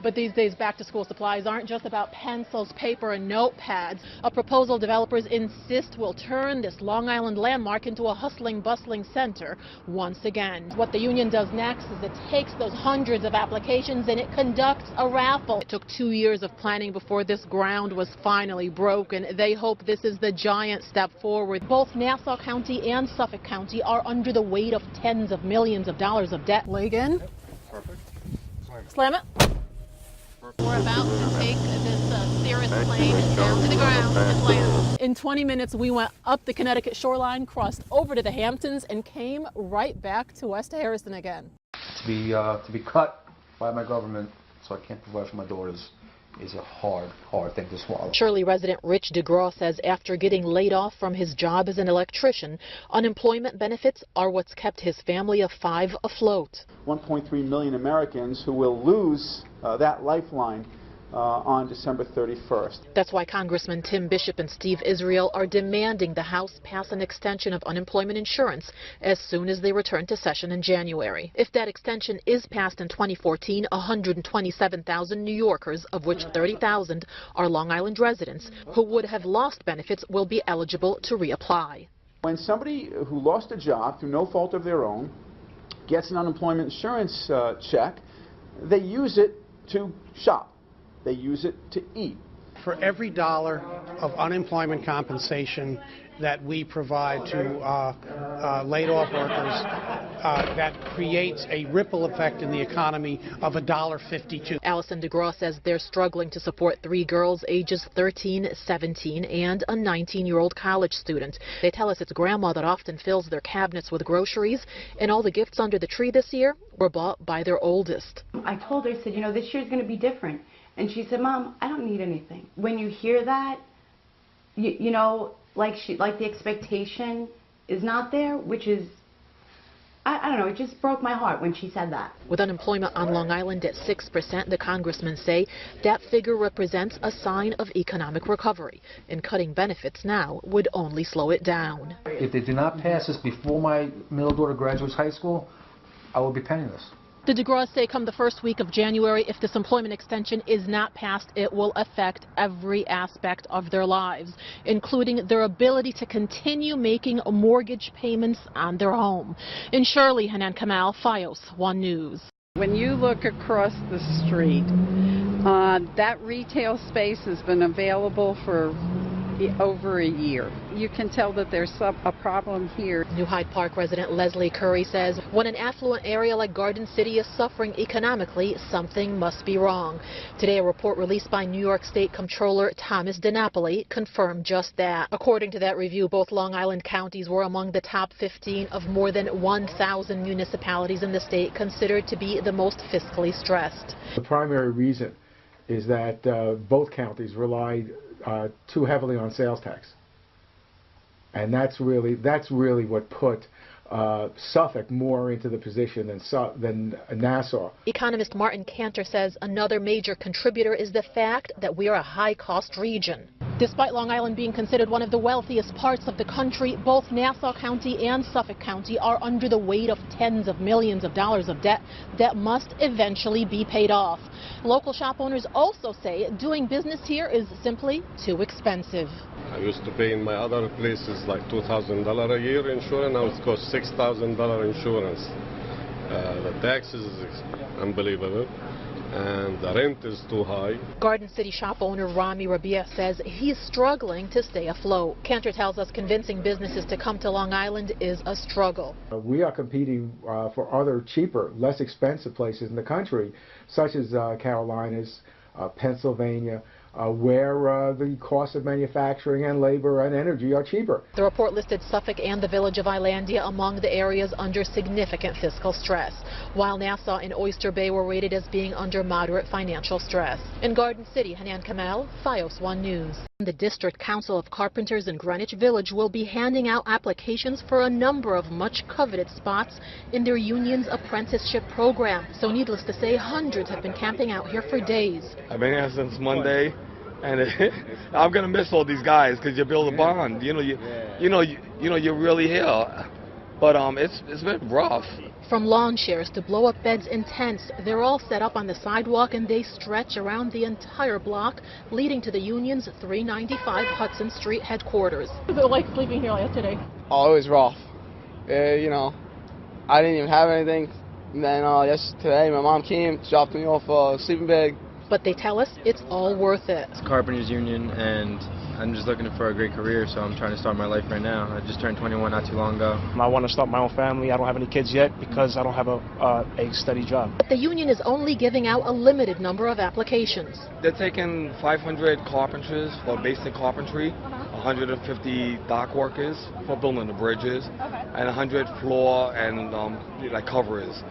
But these days, back-to-school supplies aren't just about pencils, paper, and notepads. A proposal developers insist will turn this Long Island landmark into a hustling, bustling center once again. What the union does next is it takes those hundreds of applications and it conducts a raffle. It took 2 years of planning before this ground was finally broken. They hope this is the giant step forward. Both Nassau County and Suffolk County are under the weight of tens of millions of dollars of debt. Leg in. Yep, perfect. Slam it. We're about to take this Cirrus plane down to the ground and land. In 20 minutes, we went up the Connecticut shoreline, crossed over to the Hamptons, and came right back to West Harrison again. To be cut by my government so I can't provide for my daughters is a hard thing to swallow. Shirley resident Rich DeGraw says after getting laid off from his job as an electrician, unemployment benefits are what's kept his family of 5 afloat. 1.3 million Americans who will lose that lifeline on December 31st. That's why Congressman Tim Bishop and Steve Israel are demanding the House pass an extension of unemployment insurance as soon as they return to session in January. If that extension is passed in 2014, 127,000 New Yorkers, of which 30,000 are Long Island residents, who would have lost benefits will be eligible to reapply. When somebody who lost a job through no fault of their own gets an unemployment insurance check, they use it to shop. They use it to eat. For every dollar of unemployment compensation that we provide to laid-off workers, that creates a ripple effect in the economy of $1.52. Allison DeGraw says they're struggling to support 3 girls ages 13, 17, and a 19-year-old college student. They tell us it's grandma that often fills their cabinets with groceries, and all the gifts under the tree this year were bought by their oldest. I told her, I said, you know, this year's going to be different. And she said, Mom, I don't need anything. When you hear that, you know, like the expectation is not there, which is, I don't know, it just broke my heart when she said that. With unemployment on Long Island at 6%, the congressmen say that figure represents a sign of economic recovery, and cutting benefits now would only slow it down. If they do not pass this before my middle daughter graduates high school, I will be penniless. The DeGraws say come the first week of January, if this employment extension is not passed, it will affect every aspect of their lives, including their ability to continue making mortgage payments on their home. In Shirley, Hanan Kamal, FiOS 1 News. When you look across the street, that retail space has been available for over a year. You can tell that there's a problem here. New Hyde Park resident Leslie Curry says when an affluent area like Garden City is suffering economically, something must be wrong. Today, a report released by New York State Comptroller Thomas DiNapoli confirmed just that. According to that review, both Long Island counties were among the top 15 of more than 1,000 municipalities in the state considered to be the most fiscally stressed. The primary reason is that both counties relied too heavily on sales tax, and that's really what put Suffolk more into the position than Nassau. Economist Martin Cantor says another major contributor is the fact that we are a high-cost region. Despite Long Island being considered one of the wealthiest parts of the country, both Nassau County and Suffolk County are under the weight of tens of millions of dollars of debt that must eventually be paid off. Local shop owners also say doing business here is simply too expensive. I used to pay in my other places like $2,000 a year insurance. Now it costs $6,000 insurance. The taxes is unbelievable, and the rent is too high. Garden City shop owner Rami Rabia says he's struggling to stay afloat. Cantor tells us convincing businesses to come to Long Island is a struggle. We are competing for other cheaper, less expensive places in the country, such as Carolinas, Pennsylvania, where the cost of manufacturing and labor and energy are cheaper. The report listed Suffolk and the village of Islandia among the areas under significant fiscal stress, while Nassau and Oyster Bay were rated as being under moderate financial stress. In Garden City, Hanan Kamal, FiOS 1 News. The District Council of Carpenters in Greenwich Village will be handing out applications for a number of much-coveted spots in their union's apprenticeship program. So needless to say, hundreds have been camping out here for days. I've been here since Monday, and I'm gonna miss all these guys because you build a bond. You're really here. but it's been rough. From lawn chairs to blow-up beds and tents, they're all set up on the sidewalk and they stretch around the entire block, leading to the union's 395 Hudson Street headquarters. What was it like sleeping here yesterday? Oh, it was rough. You know, I didn't even have anything. And then today my mom came, dropped me off a sleeping bag. But they tell us it's all worth it. It's Carpenters Union, and I'm just looking for a great career, so I'm trying to start my life right now. I just turned 21 not too long ago. I want to start my own family. I don't have any kids yet because I don't have a steady job. But the union is only giving out a limited number of applications. They're taking 500 carpenters for basic carpentry, 150 dock workers for building the bridges, and 100 floor and like coverers.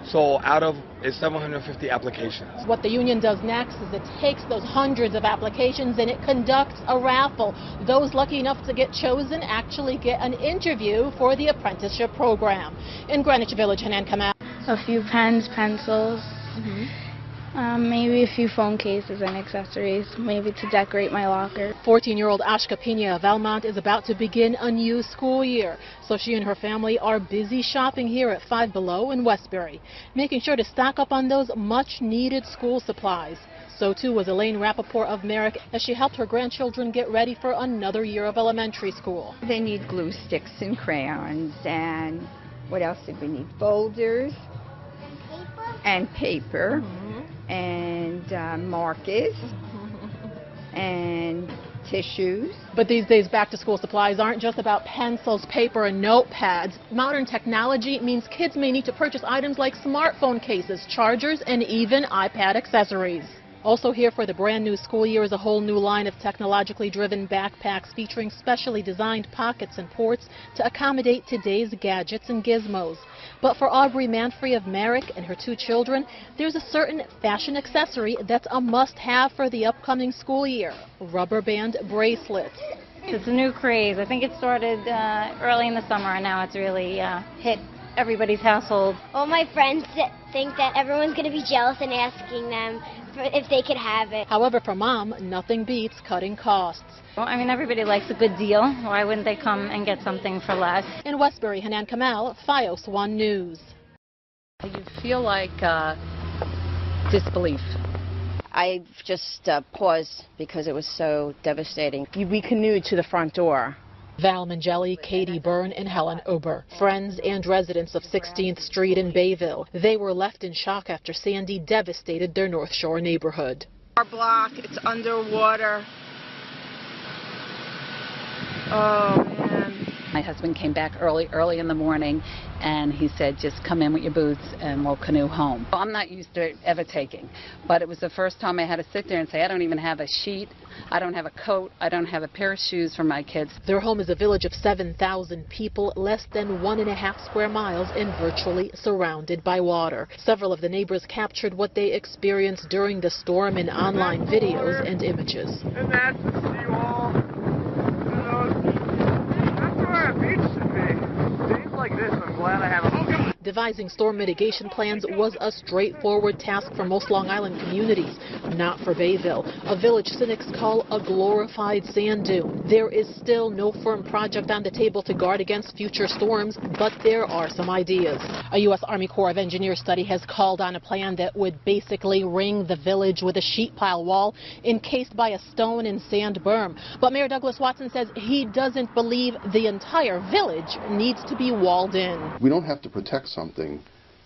So out of it's 750 applications. What the union does next is it takes those hundreds of applications and it conducts a raffle. Those lucky enough to get chosen actually get an interview for the apprenticeship program. In Greenwich Village, Hanan Kamal. A few pens, pencils, maybe a few phone cases and accessories, maybe to decorate my locker. 14-year-old Ashka Pena of Elmont is about to begin a new school year, so she and her family are busy shopping here at Five Below in Westbury, making sure to stock up on those much-needed school supplies. So too was Elaine Rappaport of Merrick as she helped her grandchildren get ready for another year of elementary school. They need glue sticks and crayons, and what else did we need? Folders and paper. And markers and tissues. But these days, back-to-school supplies aren't just about pencils, paper, and notepads. Modern technology means kids may need to purchase items like smartphone cases, chargers, and even iPad accessories. Also here for the brand new school year is a whole new line of technologically driven backpacks featuring specially designed pockets and ports to accommodate today's gadgets and gizmos. But for Aubrey Manfrey of Merrick and her two children, there's a certain fashion accessory that's a must-have for the upcoming school year: rubber band bracelets. It's a new craze. I think it started early in the summer, and now it's really hit everybody's household. All my friends think that everyone's going to be jealous and asking them if they could have it. However, for Mom, nothing beats cutting costs. Well, I mean, everybody likes a good deal. Why wouldn't they come and get something for less? In Westbury, Hanan Kamal, FiOS 1 News. You feel like disbelief. I just paused because it was so devastating. We canoed to the front door. Val Mangelli, Katie Byrne, and Helen Ober, friends and residents of 16th Street in Bayville. They were left in shock after Sandy devastated their North Shore neighborhood. Our block, it's underwater. Oh, man. My husband came back early in the morning, and he said, just come in with your boots and we'll canoe home. I'm not used to ever taking, but it was the first time I had to sit there and say, I don't even have a sheet, I don't have a coat, I don't have a pair of shoes for my kids. Their home is a village of 7,000 people, less than 1.5 square miles, and virtually surrounded by water. Several of the neighbors captured what they experienced during the storm in online videos and images. And that's the seawall. That's where a beach should be. Days like this, I'm glad I have a... Devising storm mitigation plans was a straightforward task for most Long Island communities, not for Bayville, a village cynics call a glorified sand dune. There is still no firm project on the table to guard against future storms, but there are some ideas. A U.S. Army Corps of Engineers study has called on a plan that would basically ring the village with a sheet pile wall encased by a stone and sand berm. But Mayor Douglas Watson says he doesn't believe the entire village needs to be walled in. We don't have to protect something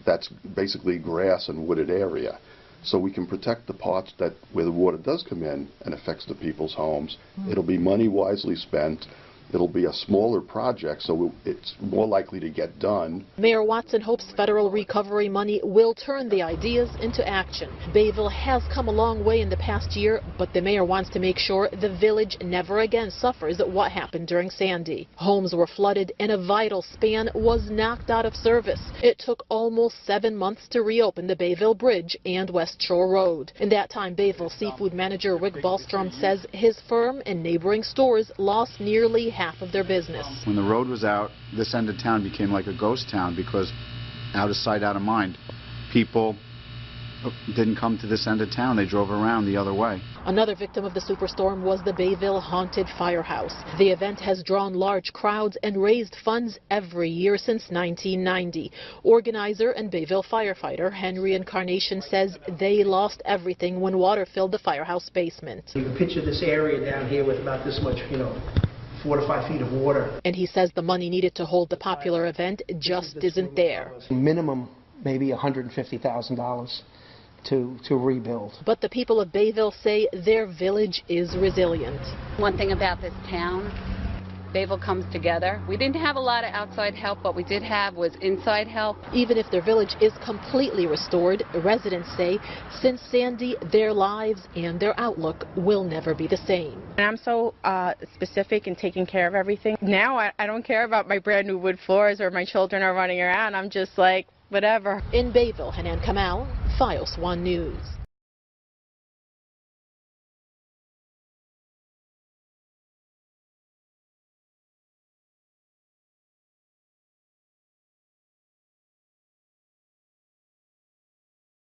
that's basically grass and wooded area. So we can protect the parts that where the water does come in and affects the people's homes. It'll be money wisely spent. It'll be a smaller project, so it's more likely to get done. Mayor Watson hopes federal recovery money will turn the ideas into action. Bayville has come a long way in the past year, but the mayor wants to make sure the village never again suffers what happened during Sandy. Homes were flooded and a vital span was knocked out of service. It took almost 7 months to reopen the Bayville Bridge and West Shore Road. In that time, Bayville seafood manager Rick Ballstrom says his firm and neighboring stores lost nearly half of their business. When the road was out, this end of town became like a ghost town because out of sight, out of mind. People didn't come to this end of town. They drove around the other way. Another victim of the superstorm was the Bayville Haunted Firehouse. The event has drawn large crowds and raised funds every year since 1990. Organizer and Bayville firefighter Henry Incarnation says they lost everything when water filled the firehouse basement. You can picture this area down here with about this much, 4 to 5 feet of water. And he says the money needed to hold the popular event just isn't there. Minimum, maybe $150,000 to rebuild. But the people of Bayville say their village is resilient. One thing about this town, Bayville comes together. We didn't have a lot of outside help. What we did have was inside help. Even if their village is completely restored, residents say since Sandy, their lives and their outlook will never be the same. And I'm so specific in taking care of everything. Now I don't care about my brand new wood floors or my children are running around. I'm just like, whatever. In Bayville, Hanan Kamal, FiOS 1 News.